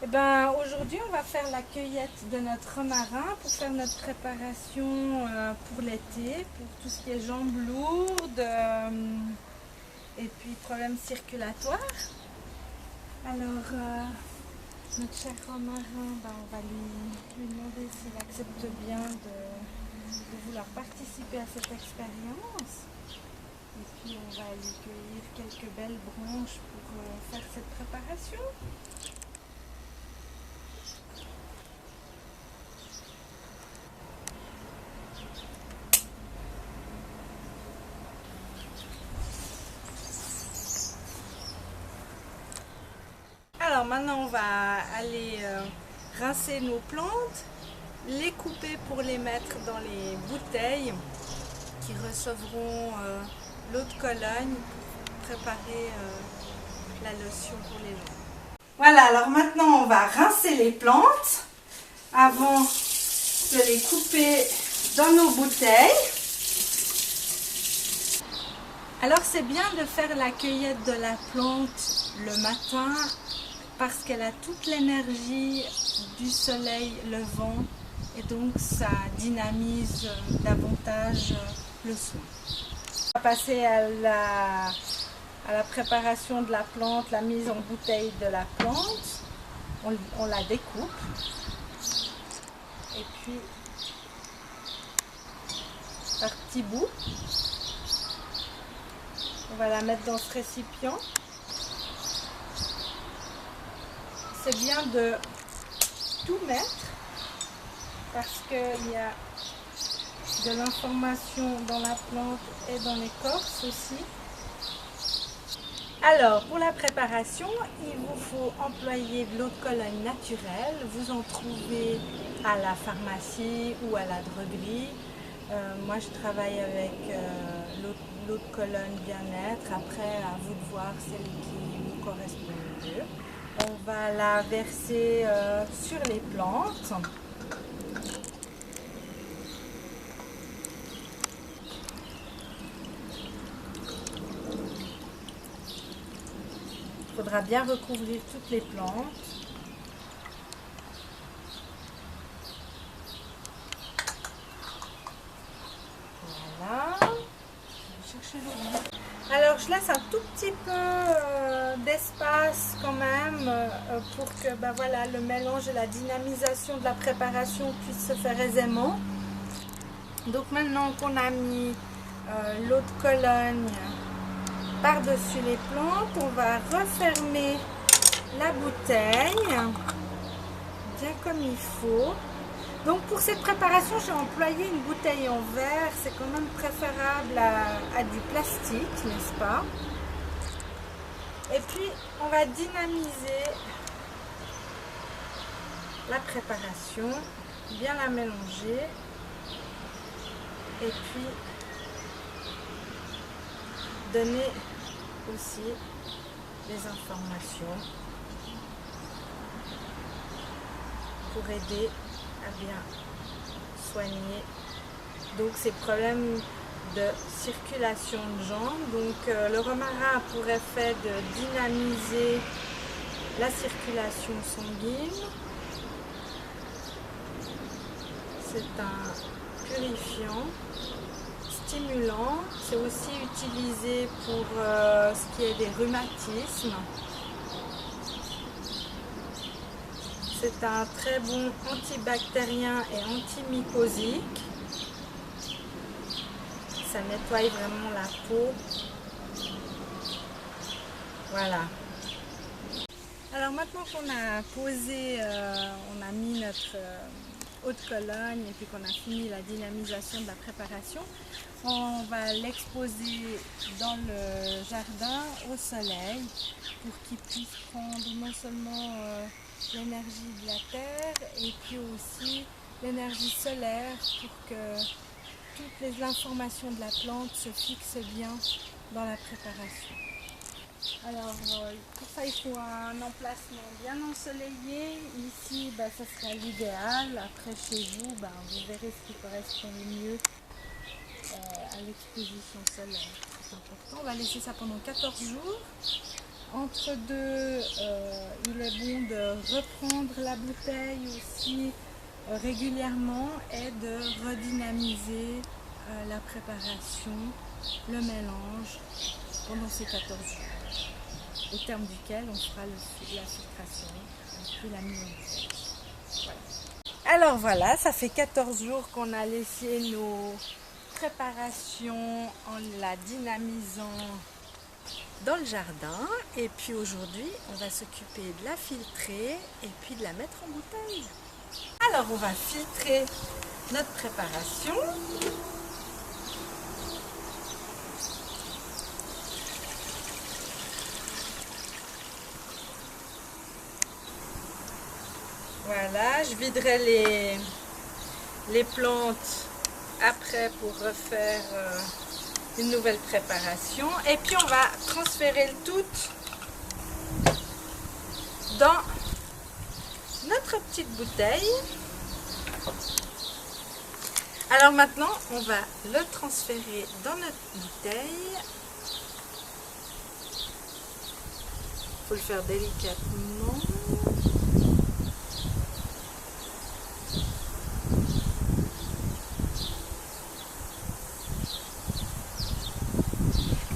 Eh ben, aujourd'hui, on va faire la cueillette de notre romarin pour faire notre préparation pour l'été, pour tout ce qui est jambes lourdes et puis problèmes circulatoires. Alors, notre cher romarin, ben, on va lui demander s'il accepte bien de vouloir participer à cette expérience. Et puis, on va lui cueillir quelques belles branches pour faire cette préparation. Alors maintenant on va aller rincer nos plantes, les couper pour les mettre dans les bouteilles qui recevront l'eau de Cologne pour préparer la lotion pour les jambes. Voilà, alors maintenant on va rincer les plantes avant de les couper dans nos bouteilles. Alors c'est bien de faire la cueillette de la plante le matin parce qu'elle a toute l'énergie du soleil levant et donc ça dynamise davantage le soin. On va passer à la préparation de la plante, la mise en bouteille de la plante. On la découpe et puis par petits bouts. On va la mettre dans ce récipient. C'est bien de tout mettre parce qu'il y a de l'information dans la plante et dans l'écorce aussi. Alors pour la préparation, il vous faut employer de l'eau de Cologne naturelle. Vous en trouvez à la pharmacie ou à la droguerie. Moi je travaille avec l'eau de Cologne bien-être. Après à vous de voir celle qui vous correspond le mieux. On va la verser sur les plantes. Il faudra bien recouvrir toutes les plantes. Voilà. Alors je laisse un tout petit peu d'espace quand même pour que voilà, le mélange et la dynamisation de la préparation puissent se faire aisément. Donc maintenant qu'on a mis l'eau de Cologne par-dessus les plantes, on va refermer la bouteille bien comme il faut. Donc pour cette préparation, j'ai employé une bouteille en verre, c'est quand même préférable à du plastique, n'est-ce pas? Et puis on va dynamiser la préparation, bien la mélanger et puis donner aussi des informations pour aider à bien soigner donc ces problèmes de circulation de jambes. Donc le romarin a pour effet de dynamiser la circulation sanguine. C'est un purifiant, stimulant. C'est aussi utilisé pour ce qui est des rhumatismes. C'est un très bon antibactérien et antimycosique. Ça nettoie vraiment la peau. Voilà. Alors maintenant qu'on a posé, on a mis notre eau de Cologne et puis qu'on a fini la dynamisation de la préparation, on va l'exposer dans le jardin au soleil pour qu'il puisse prendre non seulement l'énergie de la terre et puis aussi l'énergie solaire pour que toutes les informations de la plante se fixent bien dans la préparation. Alors pour ça il faut un emplacement bien ensoleillé. Ici ça sera l'idéal. Après chez vous, vous verrez ce qui correspond le mieux à l'exposition solaire. C'est important. On va laisser ça pendant 14 jours. Entre deux, il est bon de reprendre la bouteille aussi régulièrement et de redynamiser la préparation, le mélange pendant ces 14 jours, au terme duquel on fera la filtration puis la mise en bouteille. Voilà. Alors voilà, ça fait 14 jours qu'on a laissé nos préparations en la dynamisant dans le jardin, et puis aujourd'hui on va s'occuper de la filtrer et puis de la mettre en bouteille. Alors on va filtrer notre préparation. Voilà, je viderai les plantes après pour refaire une nouvelle préparation, et puis on va transférer le tout dans notre petite bouteille. Alors maintenant on va le transférer dans notre bouteille. Il faut le faire délicatement.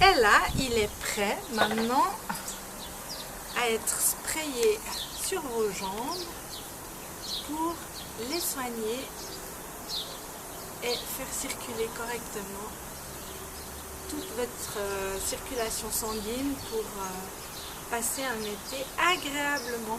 Et là, il est prêt maintenant à être sprayé sur vos jambes pour les soigner et faire circuler correctement toute votre circulation sanguine pour passer un été agréablement.